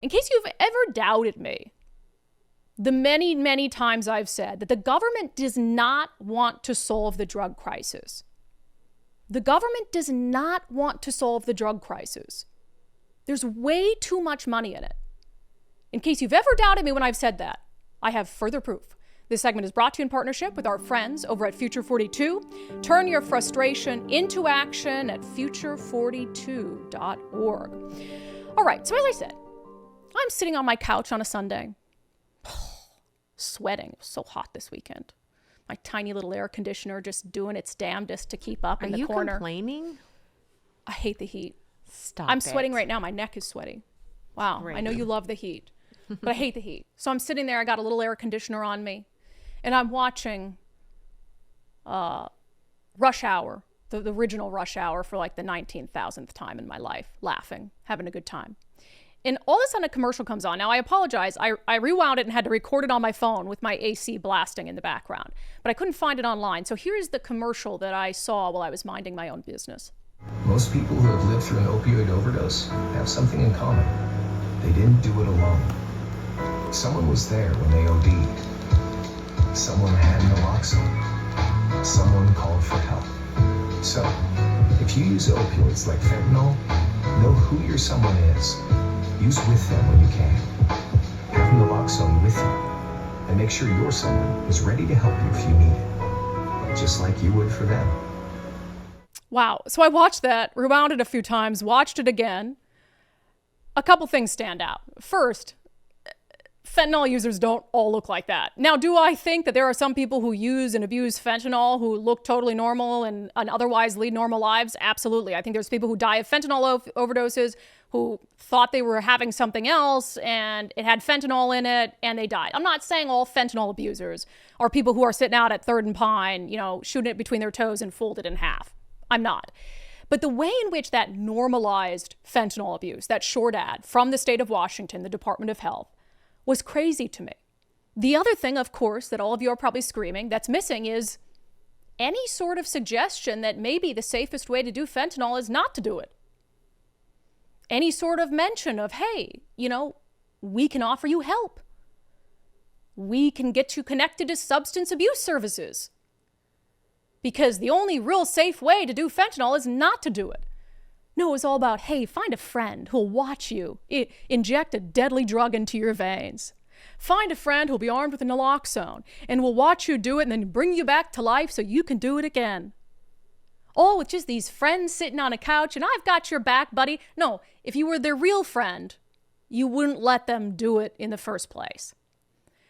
In case you've ever doubted me, the many, many times I've said that the government does not want to solve the drug crisis. The government does not want to solve the drug crisis. There's way too much money in it. In case you've ever doubted me when I've said that, I have further proof. This segment is brought to you in partnership with our friends over at Future 42. Turn your frustration into action at future42.org. All right, so as I said, I'm sitting on my couch on a Sunday, sweating. It was so hot this weekend. My tiny little air conditioner just doing its damnedest to keep up in the corner. Are you complaining? I hate the heat. Stop I'm it. sweating right now. My neck is sweating. Wow. Great. I know you love the heat, but I hate the heat. So I'm sitting there. I got a little air conditioner on me, and I'm watching Rush Hour, the original Rush Hour, for like the 19,000th time in my life, laughing, having a good time. And all of a sudden a commercial comes on. Now, I apologize. I rewound it and had to record it on my phone with my AC blasting in the background. But I couldn't find it online. So here's the commercial that I saw while I was minding my own business. Most people who have lived through an opioid overdose have something in common. They didn't do it alone. Someone was there when they OD'd. Someone had naloxone. Someone called for help. So, if you use opioids like fentanyl, know who your someone is. Use with them when you can. Have naloxone with you. And make sure your someone is ready to help you if you need it. Just like you would for them. Wow. So I watched that, rewound it a few times, watched it again. A couple things stand out. First, fentanyl users don't all look like that. Now, do I think that there are some people who use and abuse fentanyl who look totally normal and otherwise lead normal lives? Absolutely. I think there's people who die of fentanyl overdoses who thought they were having something else and it had fentanyl in it and they died. I'm not saying all fentanyl abusers are people who are sitting out at 3rd and Pine, shooting it between their toes and folded in half. I'm not. But the way in which that normalized fentanyl abuse, that short ad from the state of Washington, the Department of Health, was crazy to me. The other thing, of course, that all of you are probably screaming that's missing is any sort of suggestion that maybe the safest way to do fentanyl is not to do it. Any sort of mention of, hey, we can offer you help. We can get you connected to substance abuse services. Because the only real safe way to do fentanyl is not to do it. No, it was all about, hey, find a friend who'll watch you inject a deadly drug into your veins. Find a friend who'll be armed with a naloxone and will watch you do it and then bring you back to life so you can do it again. All with just these friends sitting on a couch and I've got your back, buddy. No, if you were their real friend, you wouldn't let them do it in the first place.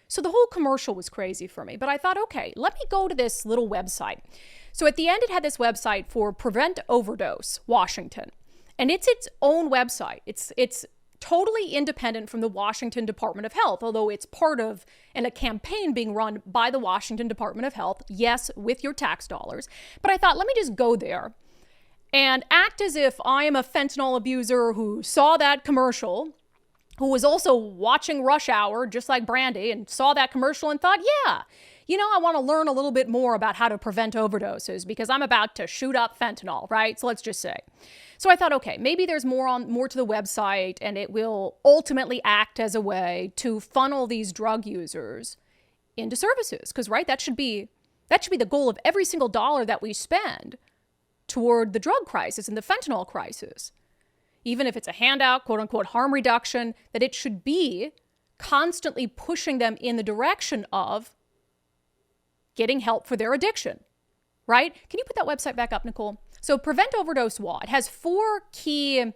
So the whole commercial was crazy for me, but I thought, okay, let me go to this little website. So at the end, it had this website for Prevent Overdose Washington, and it's its own website. It's totally independent from the Washington Department of Health, although it's part of a campaign being run by the Washington Department of Health, yes, with your tax dollars. But I thought, let me just go there and act as if I am a fentanyl abuser who saw that commercial, who was also watching Rush Hour, just like Brandi, and saw that commercial and thought, yeah, I want to learn a little bit more about how to prevent overdoses because I'm about to shoot up fentanyl, right? So let's just say. So I thought, okay, maybe there's more to the website and it will ultimately act as a way to funnel these drug users into services. Because, right, that should be the goal of every single dollar that we spend toward the drug crisis and the fentanyl crisis. Even if it's a handout, quote unquote, harm reduction, that it should be constantly pushing them in the direction of getting help for their addiction, right? Can you put that website back up, Nicole? So Prevent Overdose WA, it has 4 key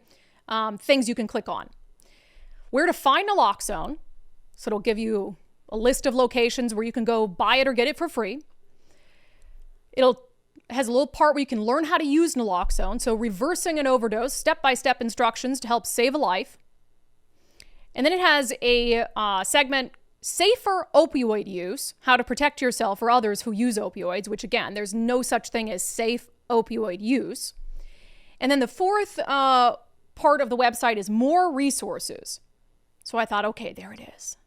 things you can click on. Where to find naloxone. So it'll give you a list of locations where you can go buy it or get it for free. It has a little part where you can learn how to use naloxone. So reversing an overdose, step-by-step instructions to help save a life. And then it has a segment, Safer Opioid Use, how to protect yourself or others who use opioids, which again, there's no such thing as safe opioid use. And then the 4th part of the website is more resources. So I thought, okay, there it is.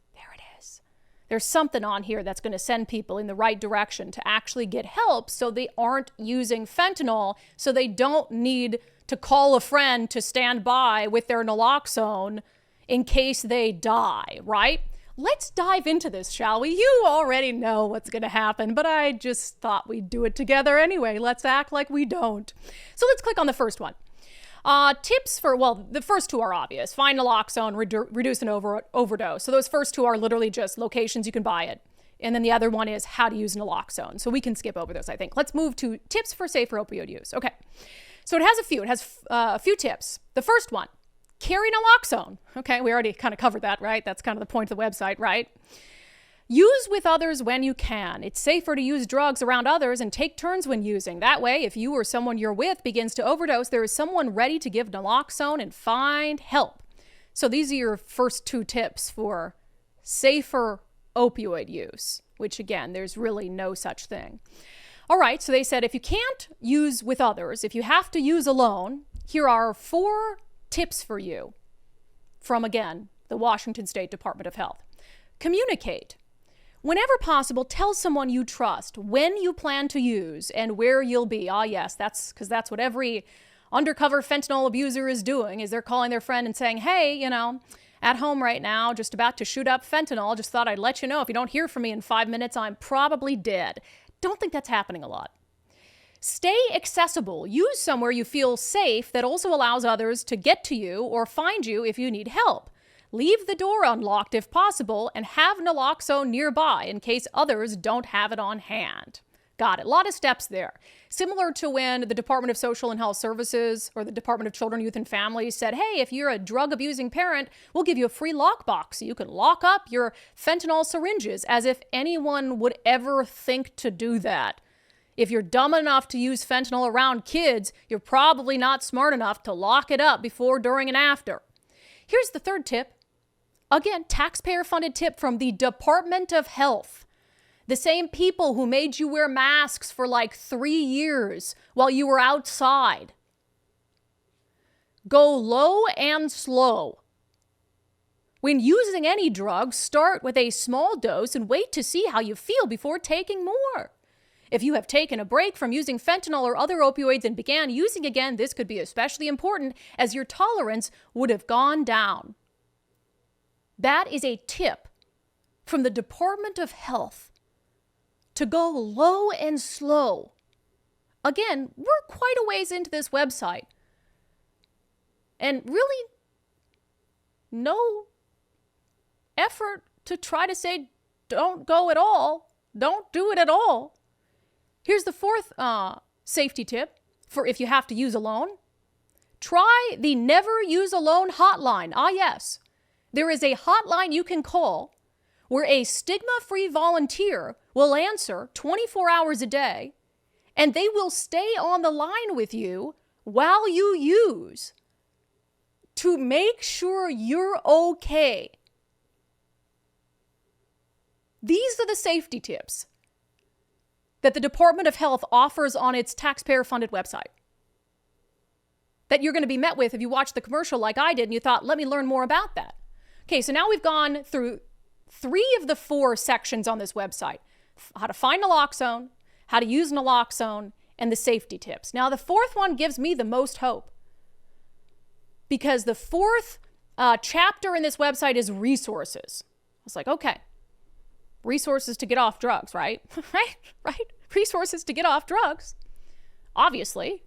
There's something on here that's going to send people in the right direction to actually get help so they aren't using fentanyl, so they don't need to call a friend to stand by with their naloxone in case they die, right? Let's dive into this, shall we? You already know what's going to happen, but I just thought we'd do it together anyway. Let's act like we don't. So let's click on the first one. Tips for, well, the first two are obvious. Find naloxone, reduce an overdose. So those first two are literally just locations you can buy it. And then the other one is how to use naloxone. So we can skip over those, I think. Let's move to tips for safer opioid use. Okay. So it has a few. It has a few tips. The first one, carry naloxone. Okay, we already kind of covered that, right? That's kind of the point of the website, right? Use with others when you can. It's safer to use drugs around others and take turns when using. That way, if you or someone you're with begins to overdose, there is someone ready to give naloxone and find help. So these are your first two tips for safer opioid use, which again, there's really no such thing. All right, so they said if you can't use with others, if you have to use alone, here are 4 tips for you from, again, the Washington State Department of Health. Communicate. Whenever possible, tell someone you trust when you plan to use and where you'll be. Ah, yes, that's because that's what every undercover fentanyl abuser is doing, is they're calling their friend and saying, hey, you know, at home right now, just about to shoot up fentanyl. Just thought I'd let you know if you don't hear from me in 5 minutes, I'm probably dead. Don't think that's happening a lot. Stay accessible. Use somewhere you feel safe that also allows others to get to you or find you if you need help. Leave the door unlocked if possible and have naloxone nearby in case others don't have it on hand. Got it. A lot of steps there. Similar to when the Department of Social and Health Services or the Department of Children, Youth, and Families said, hey, if you're a drug-abusing parent, we'll give you a free lockbox so you can lock up your fentanyl syringes, as if anyone would ever think to do that. If you're dumb enough to use fentanyl around kids, you're probably not smart enough to lock it up before, during, and after. Here's the third tip. Again, taxpayer-funded tip from the Department of Health. The same people who made you wear masks for like 3 years while you were outside. Go low and slow. When using any drug, start with a small dose and wait to see how you feel before taking more. If you have taken a break from using fentanyl or other opioids and began using again, this could be especially important as your tolerance would have gone down. That is a tip from the Department of Health to go low and slow. Again, we're quite a ways into this website. And really, no effort to try to say, don't go at all. Don't do it at all. Here's the fourth safety tip for if you have to use alone. Try the Never Use Alone hotline. Ah, yes. There is a hotline you can call where a stigma-free volunteer will answer 24 hours a day, and they will stay on the line with you while you use to make sure you're okay. These are the safety tips that the Department of Health offers on its taxpayer-funded website that you're going to be met with if you watch the commercial like I did and you thought, let me learn more about that. Okay, so now we've gone through 3 of the 4 sections on this website. How to find naloxone, how to use naloxone, and the safety tips. Now, the 4th one gives me the most hope because the 4th chapter in this website is resources. I was like, okay, resources to get off drugs, right? right? Resources to get off drugs, obviously,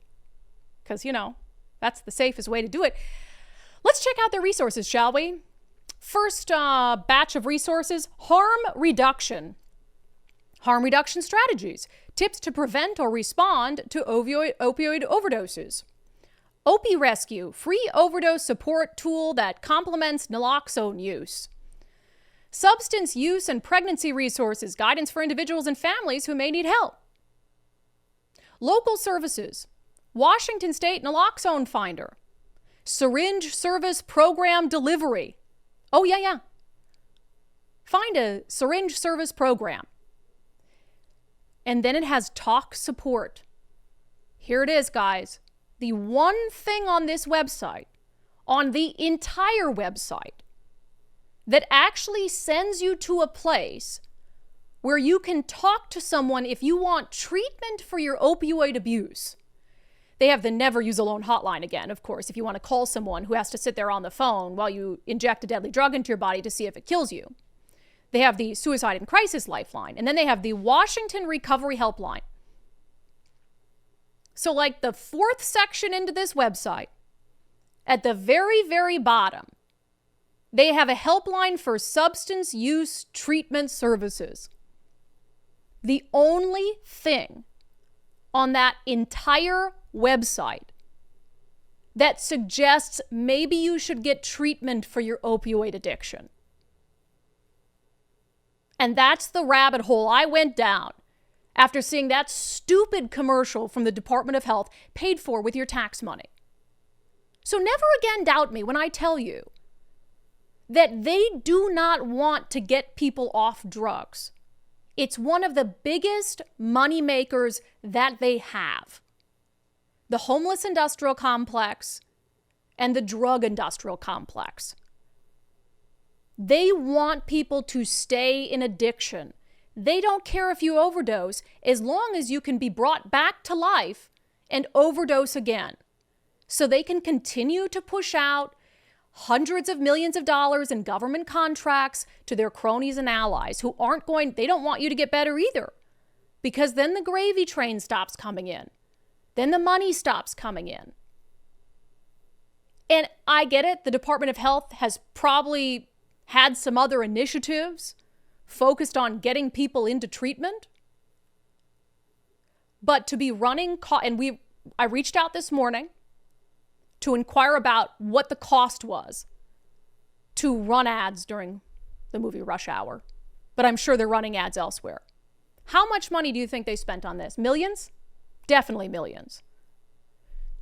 because, you know, that's the safest way to do it. Let's check out their resources, shall we? First batch of resources, harm reduction. Harm reduction strategies, tips to prevent or respond to opioid overdoses. Opie Rescue, free overdose support tool that complements naloxone use. Substance use and pregnancy resources, guidance for individuals and families who may need help. Local services, Washington State Naloxone Finder. Syringe service program delivery. Oh, yeah. Find a syringe service program. And then it has talk support. Here it is, guys. The one thing on this website, on the entire website, that actually sends you to a place where you can talk to someone if you want treatment for your opioid abuse. They have the never use alone hotline again, of course, if you want to call someone who has to sit there on the phone while you inject a deadly drug into your body to see if it kills you. They have the suicide and crisis lifeline. And then they have the Washington Recovery Helpline. So like the fourth section into this website, at the very, very bottom, they have a helpline for substance use treatment services. The only thing on that entire website that suggests maybe you should get treatment for your opioid addiction. And that's the rabbit hole I went down after seeing that stupid commercial from the Department of Health paid for with your tax money. So never again doubt me when I tell you that they do not want to get people off drugs. It's one of the biggest money makers that they have. The homeless industrial complex and the drug industrial complex. They want people to stay in addiction. They don't care if you overdose as long as you can be brought back to life and overdose again. So they can continue to push out hundreds of millions of dollars in government contracts to their cronies and allies who they don't want you to get better either. Because then the gravy train stops coming in. Then the money stops coming in. And I get it, the Department of Health has probably had some other initiatives focused on getting people into treatment. But to be running, I reached out this morning to inquire about what the cost was to run ads during the movie Rush Hour. But I'm sure they're running ads elsewhere. How much money do you think they spent on this? Millions? Definitely millions.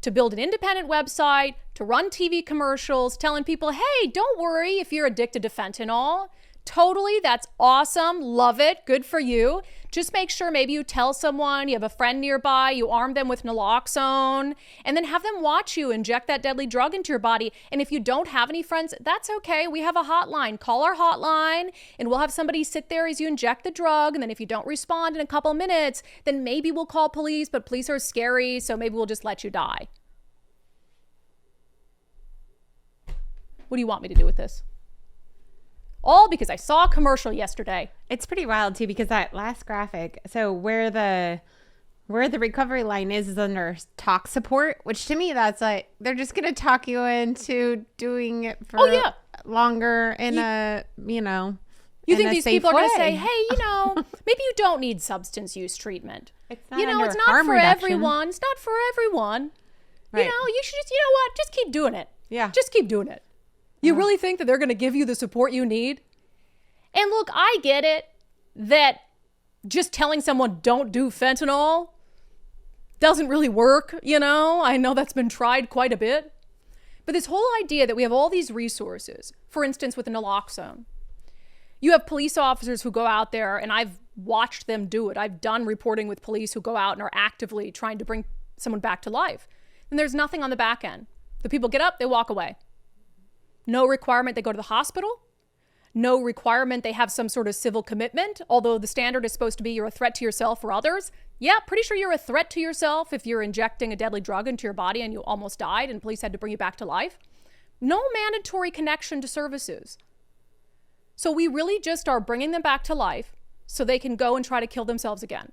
To build an independent website, to run TV commercials, telling people, hey, don't worry if you're addicted to fentanyl. Totally, that's awesome. Love it. Good for you. Just make sure maybe you tell someone, you have a friend nearby, you arm them with naloxone, and then have them watch you inject that deadly drug into your body. And if you don't have any friends, that's okay. We have a hotline. Call our hotline, and we'll have somebody sit there as you inject the drug. And then if you don't respond in a couple minutes, then maybe we'll call police, but police are scary, so maybe we'll just let you die. What do you want me to do with this? All because I saw a commercial yesterday. It's pretty wild too, because that last graphic, so where the recovery line is under talk support, which to me that's like they're just gonna talk you into doing it for longer in you think these people are gonna say, hey, maybe you don't need substance use treatment. It's not it's not for everyone. It's not for everyone. Right. You should just keep doing it. Yeah. Just keep doing it. You really think that they're going to give you the support you need? And look, I get it that just telling someone don't do fentanyl doesn't really work, I know that's been tried quite a bit. But this whole idea that we have all these resources, for instance, with naloxone, you have police officers who go out there, and I've watched them do it. I've done reporting with police who go out and are actively trying to bring someone back to life. And there's nothing on the back end. The people get up, they walk away. No requirement they go to the hospital. No requirement they have some sort of civil commitment, although the standard is supposed to be you're a threat to yourself or others. Yeah, pretty sure you're a threat to yourself if you're injecting a deadly drug into your body and you almost died and police had to bring you back to life. No mandatory connection to services. So we really just are bringing them back to life so they can go and try to kill themselves again.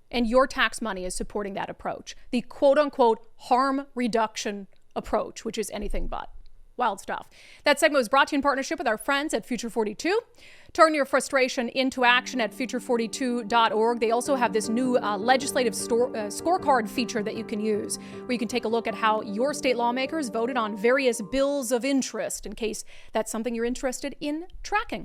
And your tax money is supporting that approach, the quote unquote harm reduction approach, which is anything but. Wild stuff. That segment was brought to you in partnership with our friends at Future 42. Turn your frustration into action at future42.org. They also have this new legislative scorecard feature that you can use, where you can take a look at how your state lawmakers voted on various bills of interest, in case that's something you're interested in tracking.